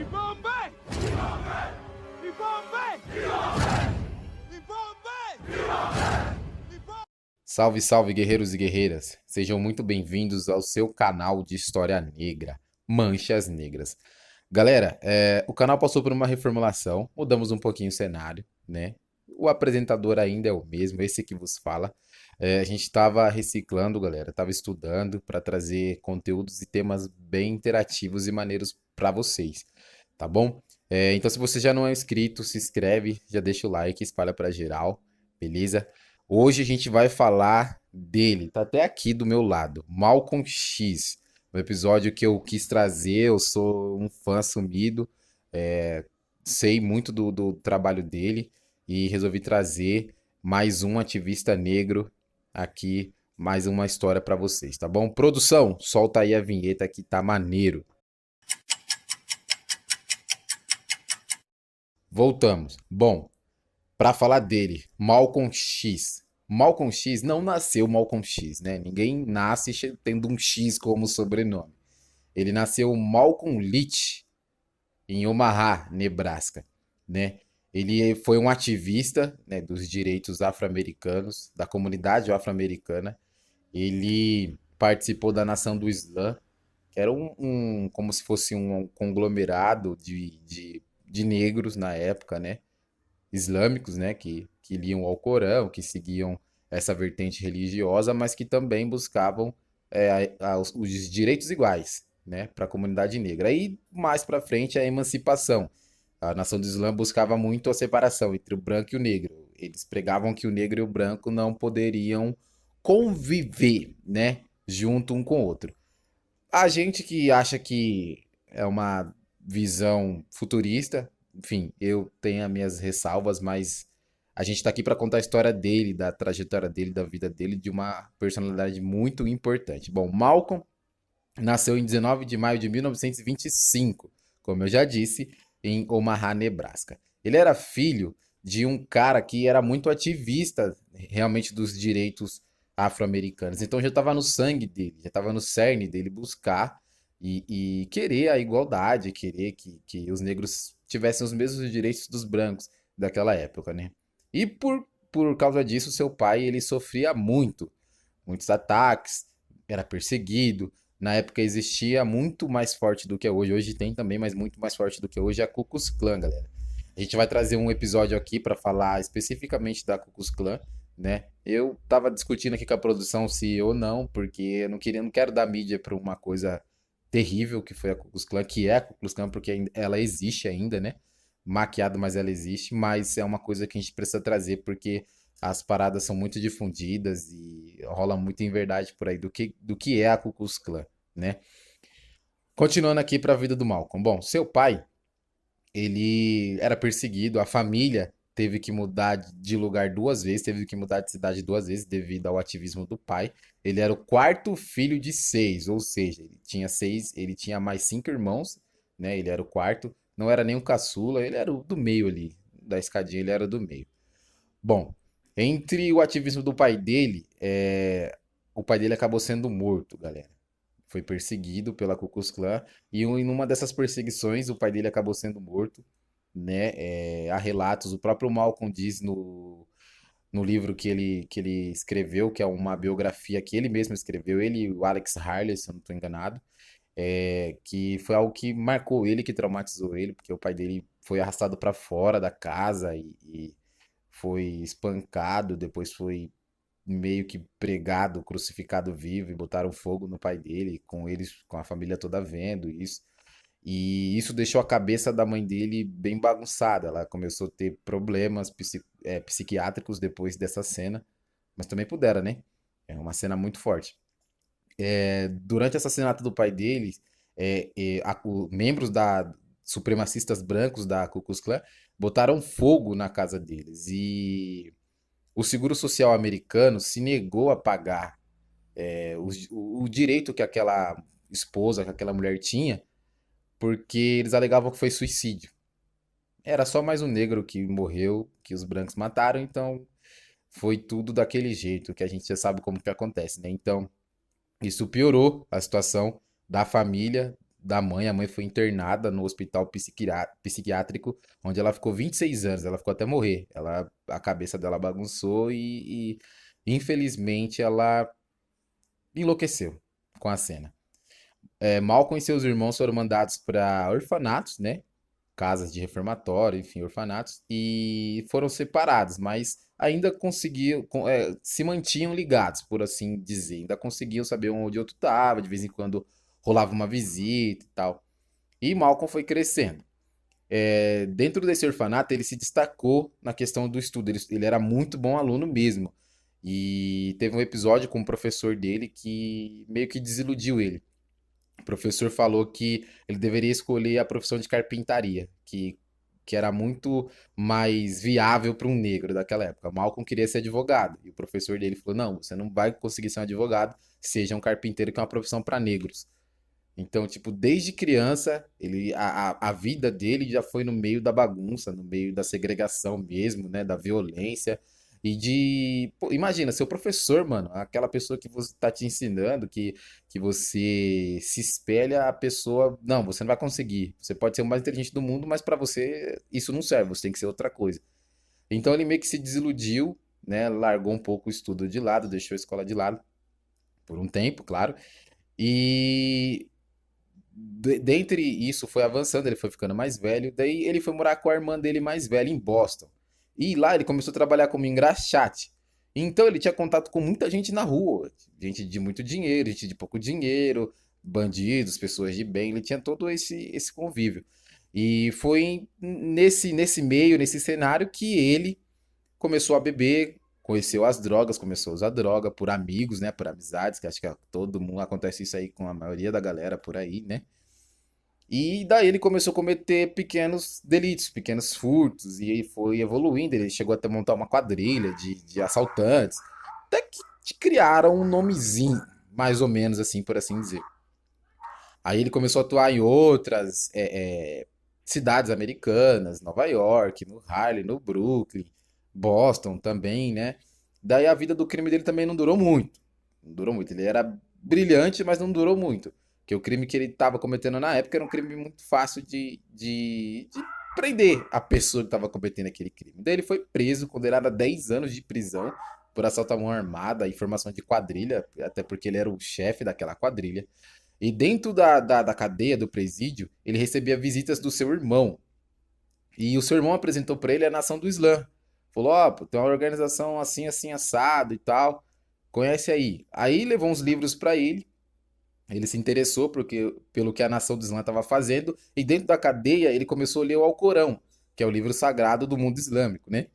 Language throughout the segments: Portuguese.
Bombay! Bombay! Bombay! Salve, salve, guerreiros e guerreiras! Sejam muito bem-vindos ao seu canal de história negra, Manchas Negras. Galera, o canal passou por uma reformulação, mudamos um pouquinho o cenário, né? O apresentador ainda é o mesmo, esse que vos fala. A gente estava reciclando, galera, estava estudando para trazer conteúdos e temas bem interativos e maneiros para vocês, tá bom? Então, se você já não é inscrito, se inscreve, já deixa o like, espalha para geral, beleza? Hoje a gente vai falar dele, tá até aqui do meu lado, Malcolm X. Um episódio que eu quis trazer, eu sou um fã assumido, é, sei muito do trabalho dele e resolvi trazer mais um ativista negro aqui, mais uma história pra vocês, tá bom? Produção, solta aí a vinheta que tá maneiro. Voltamos. Bom, pra falar dele, Malcolm X. Malcolm X não nasceu Malcolm X, né? Ninguém nasce tendo um X como sobrenome. Ele nasceu Malcolm Litch em Omaha, Nebraska, né? Ele foi um ativista, né, dos direitos afro-americanos, da comunidade afro-americana. Ele participou da Nação do Islã, que era como se fosse um conglomerado de negros na época, né? Islâmicos, né? Que liam ao Corão, que seguiam essa vertente religiosa, mas que também buscavam os direitos iguais, né? Para a comunidade negra. Aí, mais para frente, a emancipação. A nação do Islã buscava muito a separação entre o branco e o negro. Eles pregavam que o negro e o branco não poderiam conviver, né? Junto um com o outro. A gente que acha que é uma visão futurista, enfim, eu tenho as minhas ressalvas, mas a gente está aqui para contar a história dele, da trajetória dele, da vida dele, de uma personalidade muito importante. Bom, Malcolm nasceu em 19 de maio de 1925, como eu já disse, em Omaha, Nebraska. Ele era filho de um cara que era muito ativista realmente dos direitos afro-americanos. Então já estava no sangue dele, já estava no cerne dele buscar e querer a igualdade, querer que os negros tivessem os mesmos direitos dos brancos daquela época, né? E por causa disso, seu pai ele sofria muitos ataques, era perseguido. Na época existia muito mais forte do que é hoje. Hoje tem também, mas muito mais forte do que hoje é a Ku Klux Klan, galera. A gente vai trazer um episódio aqui para falar especificamente da Ku Klux Klan, né? Eu tava discutindo aqui com a produção se ou não, porque eu não quero dar mídia para uma coisa terrível que foi a Ku Klux Klan, que é a Ku Klux Klan, porque ela existe ainda, né? Maquiada, mas ela existe, mas é uma coisa que a gente precisa trazer porque as paradas são muito difundidas e rola muita inverdade por aí do que é a Ku Klux Klan, né? Continuando aqui para a vida do Malcolm. Bom, seu pai, ele era perseguido, a família teve que mudar de lugar duas vezes, teve que mudar de cidade duas vezes devido ao ativismo do pai. Ele era o quarto filho de seis, ou seja, ele tinha seis, ele tinha mais cinco irmãos, né? Ele era o quarto, não era nem o caçula, ele era o do meio ali, da escadinha, ele era do meio. Bom, entre o ativismo do pai dele, o pai dele acabou sendo morto, galera. Foi perseguido pela Ku Klux Klan e em uma dessas perseguições o pai dele acabou sendo morto, né? Há relatos, o próprio Malcolm diz no livro que ele escreveu, que é uma biografia que ele mesmo escreveu, ele e o Alex Harley, se eu não estou enganado, que foi algo que marcou ele, que traumatizou ele, porque o pai dele foi arrastado para fora da casa e foi espancado, depois foi meio que pregado, crucificado vivo e botaram fogo no pai dele, com eles, com a família toda vendo isso. E isso deixou a cabeça da mãe dele bem bagunçada. Ela começou a ter problemas psiquiátricos depois dessa cena, mas também pudera, né? É uma cena muito forte. Durante o assassinato do pai dele, membros da supremacistas brancos da Ku Klux Klan botaram fogo na casa deles e o Seguro Social americano se negou a pagar o direito que aquela esposa, que aquela mulher tinha, porque eles alegavam que foi suicídio. Era só mais um negro que morreu, que os brancos mataram, então foi tudo daquele jeito, que a gente já sabe como que acontece, né? Então, isso piorou a situação da família, da mãe. A mãe foi internada no hospital psiquiátrico, onde ela ficou 26 anos. Ela ficou até morrer. A cabeça dela bagunçou e infelizmente ela enlouqueceu com a cena. Malcolm e seus irmãos foram mandados para orfanatos, né? Casas de reformatório, enfim, orfanatos, e foram separados, mas ainda conseguiam, se mantinham ligados, por assim dizer. Ainda conseguiam saber onde o outro estava, de vez em quando rolava uma visita e tal. E Malcolm foi crescendo. Dentro desse orfanato, ele se destacou na questão do estudo. Ele era muito bom aluno mesmo. E teve um episódio com o professor dele que meio que desiludiu ele. O professor falou que ele deveria escolher a profissão de carpintaria, que era muito mais viável para um negro daquela época. Malcolm queria ser advogado, e o professor dele falou: Não, você não vai conseguir ser um advogado, seja um carpinteiro, que é uma profissão para negros. Então, tipo, desde criança, a vida dele já foi no meio da bagunça, no meio da segregação mesmo, né? Da violência. Pô, imagina, seu professor, mano, aquela pessoa que você tá te ensinando, que você se espelha a pessoa. Não, você não vai conseguir. Você pode ser o mais inteligente do mundo, mas pra você isso não serve, você tem que ser outra coisa. Então ele meio que se desiludiu, né? Largou um pouco o estudo de lado, deixou a escola de lado, por um tempo, claro. E dentre isso foi avançando, ele foi ficando mais velho, daí ele foi morar com a irmã dele mais velha em Boston. E lá ele começou a trabalhar como engraxate. Então ele tinha contato com muita gente na rua, gente de muito dinheiro, gente de pouco dinheiro, bandidos, pessoas de bem, ele tinha todo esse convívio. E foi nesse meio, nesse cenário que ele começou a beber, conheceu as drogas, começou a usar droga por amigos, né, por amizades, que acho que todo mundo acontece isso aí com a maioria da galera por aí, né? E daí ele começou a cometer pequenos delitos, pequenos furtos, e aí foi evoluindo. Ele chegou até a montar uma quadrilha de assaltantes, até que criaram um nomezinho, mais ou menos assim, por assim dizer. Aí ele começou a atuar em outras cidades americanas, Nova York, no Harlem, no Brooklyn, Boston também, né? Daí a vida do crime dele também não durou muito. Não durou muito. Ele era brilhante, mas não durou muito. Porque o crime que ele estava cometendo na época era um crime muito fácil de prender a pessoa que estava cometendo aquele crime. Daí ele foi preso, condenado a 10 anos de prisão por assalto à mão armada e formação de quadrilha, até porque ele era o chefe daquela quadrilha. E dentro da cadeia, do presídio, ele recebia visitas do seu irmão. E o seu irmão apresentou para ele a Nação do Islã. Falou: Ó, pô, tem uma organização assim, assim, assado e tal. Conhece aí. Aí levou uns livros para ele. Ele se interessou pelo que a Nação do Islã estava fazendo. E dentro da cadeia, ele começou a ler o Alcorão, que é o livro sagrado do mundo islâmico, né?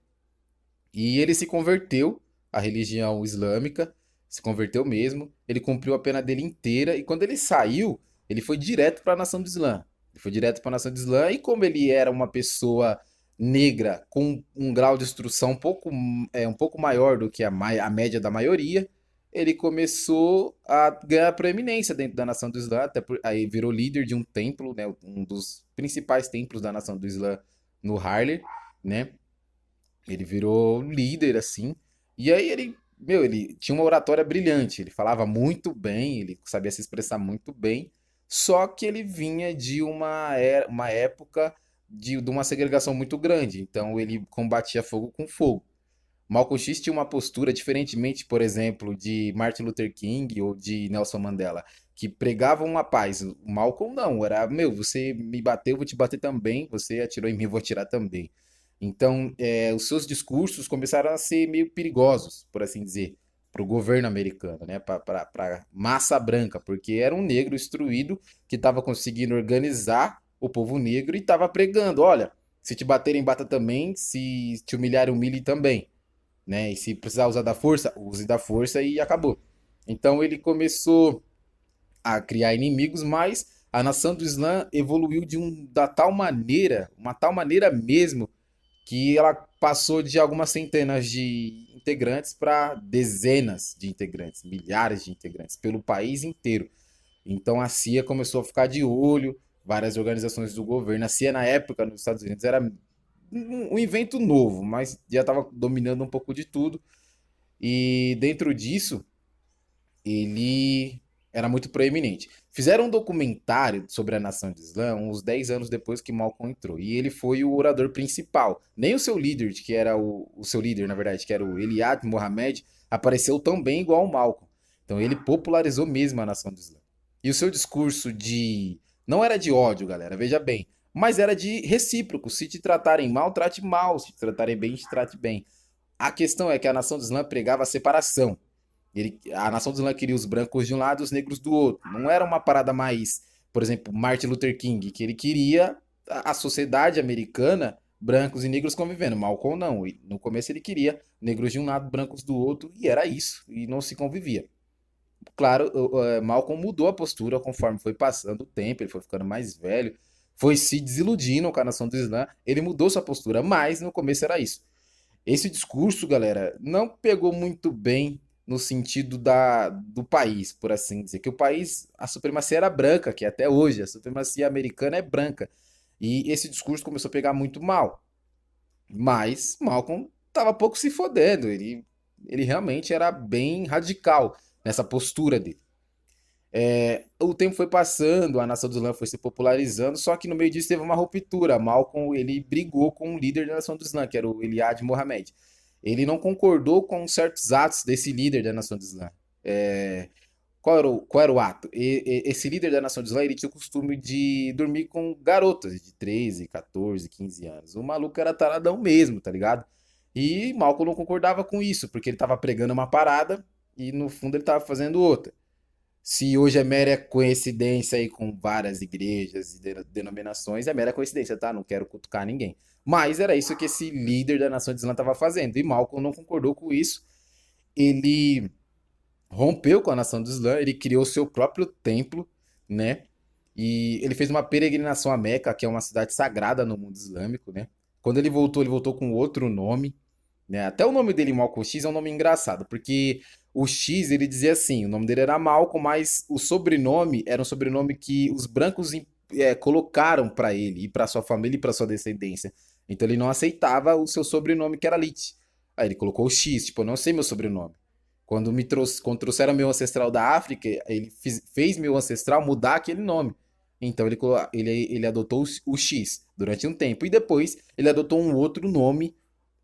E ele se converteu à religião islâmica, se converteu mesmo. Ele cumpriu a pena dele inteira e quando ele saiu, ele foi direto para a Nação do Islã. Ele foi direto para a Nação do Islã e como ele era uma pessoa negra com um grau de instrução um pouco maior do que a média da maioria, ele começou a ganhar proeminência dentro da Nação do Islã, aí virou líder de um templo, né, um dos principais templos da Nação do Islã no Harlem, né? Ele virou líder, assim. E aí ele tinha uma oratória brilhante. Ele falava muito bem, ele sabia se expressar muito bem. Só que ele vinha de uma época de uma segregação muito grande. Então ele combatia fogo com fogo. Malcolm X tinha uma postura, diferentemente, por exemplo, de Martin Luther King ou de Nelson Mandela, que pregavam a paz. O Malcolm não, era, meu, você me bateu, eu vou te bater também, você atirou em mim, eu vou atirar também. Então, os seus discursos começaram a ser meio perigosos, por assim dizer, para o governo americano, né? Para a massa branca, porque era um negro instruído que estava conseguindo organizar o povo negro e estava pregando: olha, se te baterem, bata também, se te humilharem, humilhe também, né? E se precisar usar da força, use da força e acabou. Então ele começou a criar inimigos, mas a nação do Islã evoluiu da tal maneira, uma tal maneira mesmo, que ela passou de algumas centenas de integrantes para dezenas de integrantes, milhares de integrantes, pelo país inteiro. Então a CIA começou a ficar de olho, várias organizações do governo. A CIA na época nos Estados Unidos era um invento novo, mas já estava dominando um pouco de tudo. E dentro disso, ele era muito proeminente. Fizeram um documentário sobre a nação de Islã uns 10 anos depois que Malcolm entrou. E ele foi o orador principal. Nem o seu líder, que era o seu líder, na verdade, que era o Eliad Mohammed, apareceu tão bem igual o Malcolm. Então ele popularizou mesmo a nação de Islã. E o seu discurso de. Não era de ódio, galera, veja bem. Mas era de recíproco. Se te tratarem mal, trate mal. Se te tratarem bem, te trate bem. A questão é que a nação de Islã pregava a separação. A nação do Islã queria os brancos de um lado e os negros do outro. Não era uma parada mais, por exemplo, Martin Luther King, que ele queria a sociedade americana, brancos e negros convivendo. Malcolm não. No começo ele queria negros de um lado, brancos do outro, e era isso. E não se convivia. Claro, Malcolm mudou a postura conforme foi passando o tempo, ele foi ficando mais velho, foi se desiludindo com a nação do Islã, ele mudou sua postura, mas no começo era isso. Esse discurso, galera, não pegou muito bem no sentido do país, por assim dizer. Que o país, a supremacia era branca, que até hoje a supremacia americana é branca. E esse discurso começou a pegar muito mal. Mas Malcolm tava pouco se fodendo. Ele realmente era bem radical nessa postura dele. O tempo foi passando, a nação do Islã foi se popularizando, só que no meio disso teve uma ruptura. Malcolm, ele brigou com o líder da nação do Islã, que era o Eliad Mohammed. Ele não concordou com certos atos desse líder da nação do Islã. Qual era o ato? Esse líder da nação do Islã, ele tinha o costume de dormir com garotas de 13, 14, 15 anos. O maluco era taradão mesmo, tá ligado? E Malcolm não concordava com isso, porque ele tava pregando uma parada e no fundo ele tava fazendo outra. Se hoje é mera coincidência aí com várias igrejas e denominações, é mera coincidência, tá? Não quero cutucar ninguém. Mas era isso que esse líder da nação de Islã estava fazendo. E Malcolm não concordou com isso. Ele rompeu com a nação do Islã, ele criou seu próprio templo, né? E ele fez uma peregrinação a Meca, que é uma cidade sagrada no mundo islâmico, né? Quando ele voltou com outro nome, né? Até o nome dele, Malcolm X, é um nome engraçado, porque o X, ele dizia assim, o nome dele era Malcolm, mas o sobrenome era um sobrenome que os brancos colocaram para ele, e para sua família e para sua descendência. Então ele não aceitava o seu sobrenome, que era Lit. Aí ele colocou o X, tipo, eu não sei meu sobrenome. Quando trouxeram meu ancestral da África, ele fez meu ancestral mudar aquele nome. Então ele adotou o X durante um tempo. E depois ele adotou um outro nome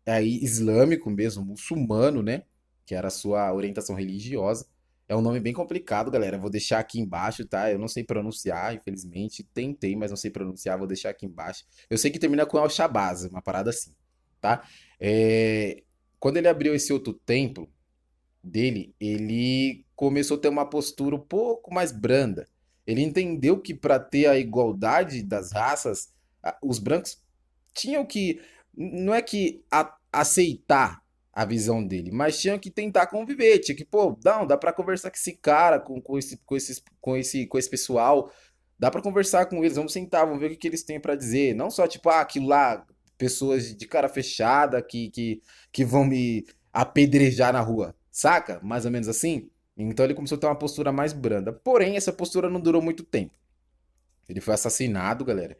aí islâmico mesmo, muçulmano, né? Que era a sua orientação religiosa. É um nome bem complicado, galera. Vou deixar aqui embaixo, tá? Eu não sei pronunciar, infelizmente. Tentei, mas não sei pronunciar. Vou deixar aqui embaixo. Eu sei que termina com Al-Shabazz, uma parada assim, tá? Quando ele abriu esse outro templo dele, ele começou a ter uma postura um pouco mais branda. Ele entendeu que para ter a igualdade das raças, os brancos tinham que, não é que aceitar a visão dele, mas tinham que tentar conviver, tinha que, pô, não, dá pra conversar com esse cara, com esse pessoal, dá pra conversar com eles, vamos sentar, vamos ver o que eles têm pra dizer, não só tipo, aquilo lá, pessoas de cara fechada que vão me apedrejar na rua, saca? Mais ou menos assim. Então ele começou a ter uma postura mais branda. Porém, essa postura não durou muito tempo. Ele foi assassinado, galera.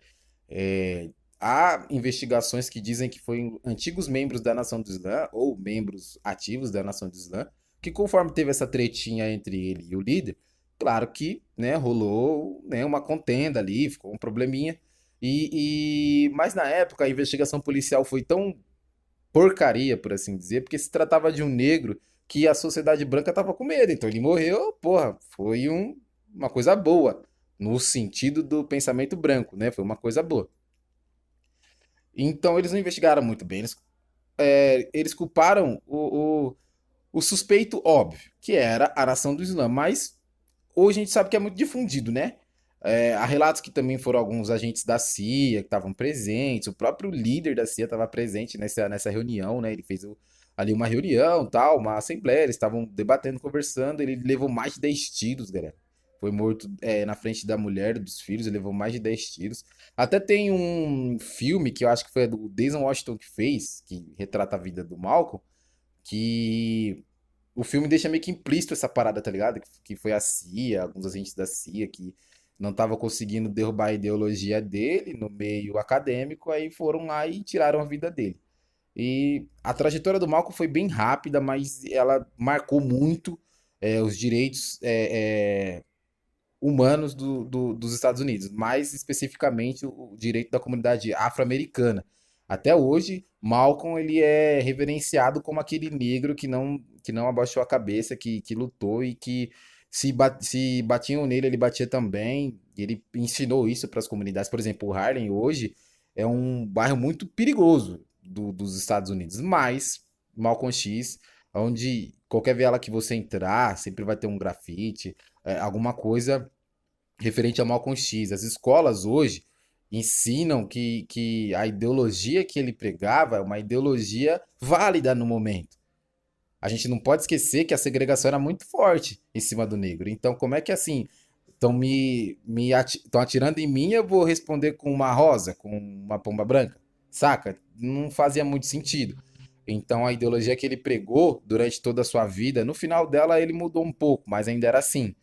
Há investigações que dizem que foi antigos membros da Nação do Islã, ou membros ativos da Nação do Islã, que conforme teve essa tretinha entre ele e o líder, claro que, né, rolou, né, uma contenda ali, ficou um probleminha. Mas na época a investigação policial foi tão porcaria, por assim dizer, porque se tratava de um negro que a sociedade branca tava com medo. Então ele morreu, porra, foi uma coisa boa, no sentido do pensamento branco, né? Foi uma coisa boa. Então eles não investigaram muito bem. Eles culparam o suspeito óbvio, que era a nação do Islã. Mas hoje a gente sabe que é muito difundido, né? Há relatos que também foram alguns agentes da CIA que estavam presentes, o próprio líder da CIA estava presente nessa reunião, né? Ele fez ali uma reunião, tal, uma assembleia, eles estavam debatendo, conversando, ele levou mais de 10 tiros, galera. Foi morto na frente da mulher, dos filhos, ele levou mais de 10 tiros. Até tem um filme que eu acho que foi do Denzel Washington que fez, que retrata a vida do Malcolm, que o filme deixa meio que implícito essa parada, tá ligado? Que foi a CIA, alguns agentes da CIA que não estavam conseguindo derrubar a ideologia dele no meio acadêmico, aí foram lá e tiraram a vida dele. E a trajetória do Malcolm foi bem rápida, mas ela marcou muito os direitos humanos dos Estados Unidos, mais especificamente o direito da comunidade afro-americana. Até hoje, Malcolm ele é reverenciado como aquele negro que não abaixou a cabeça, que lutou e que se batiam nele, ele batia também. Ele ensinou isso para as comunidades. Por exemplo, o Harlem hoje é um bairro muito perigoso dos Estados Unidos, mas Malcolm X, onde qualquer viela que você entrar, sempre vai ter um grafite, alguma coisa referente a Malcolm X. As escolas hoje ensinam que a ideologia que ele pregava é uma ideologia válida no momento. A gente não pode esquecer que a segregação era muito forte em cima do negro. Então, como é que assim estão atirando em mim, eu vou responder com uma rosa, com uma pomba branca? Saca? Não fazia muito sentido. Então, a ideologia que ele pregou durante toda a sua vida, no final dela ele mudou um pouco, mas ainda era assim.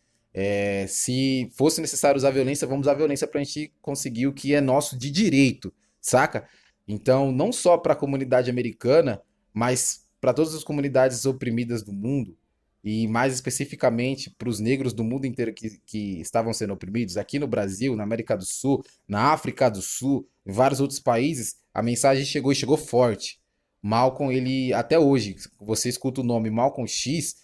Se fosse necessário usar violência, vamos usar violência para a gente conseguir o que é nosso de direito, saca? Então, não só para a comunidade americana, mas para todas as comunidades oprimidas do mundo, e mais especificamente para os negros do mundo inteiro que estavam sendo oprimidos, aqui no Brasil, na América do Sul, na África do Sul, em vários outros países, a mensagem chegou e chegou forte. Malcolm, ele, até hoje, você escuta o nome Malcolm X,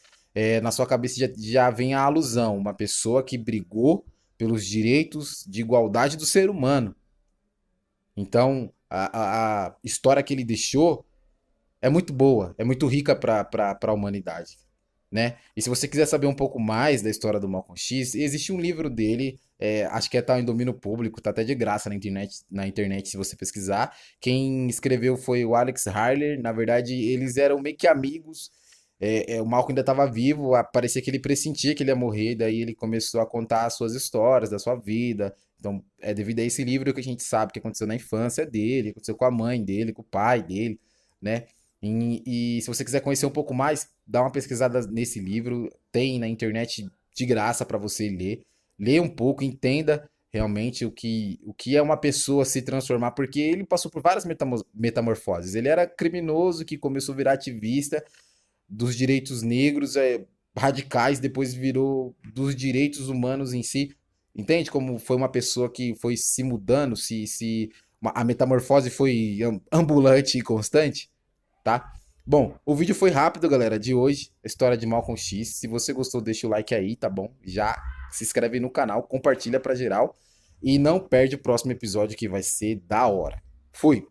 na sua cabeça já vem a alusão, uma pessoa que brigou pelos direitos de igualdade do ser humano. Então, a história que ele deixou é muito boa, é muito rica para a humanidade, né? E se você quiser saber um pouco mais da história do Malcolm X, existe um livro dele, acho que tá em domínio público, tá até de graça na internet se você pesquisar. Quem escreveu foi o Alex Harler. Na verdade, eles eram meio que amigos. O Malcolm ainda estava vivo, parecia que ele pressentia que ele ia morrer, daí ele começou a contar as suas histórias da sua vida. Então, é devido a esse livro que a gente sabe que aconteceu na infância dele, aconteceu com a mãe dele, com o pai dele, né? E se você quiser conhecer um pouco mais, dá uma pesquisada nesse livro, tem na internet de graça para você ler. Lê um pouco, entenda realmente o que é uma pessoa se transformar, porque ele passou por várias metamorfoses. Ele era criminoso que começou a virar ativista dos direitos negros radicais, depois virou dos direitos humanos em si. Entende como foi uma pessoa que foi se mudando, a metamorfose foi ambulante e constante? Tá? Bom, o vídeo foi rápido, galera, de hoje, a história de Malcolm X. Se você gostou, deixa o like aí, tá bom? Já se inscreve no canal, compartilha pra geral e não perde o próximo episódio que vai ser da hora. Fui!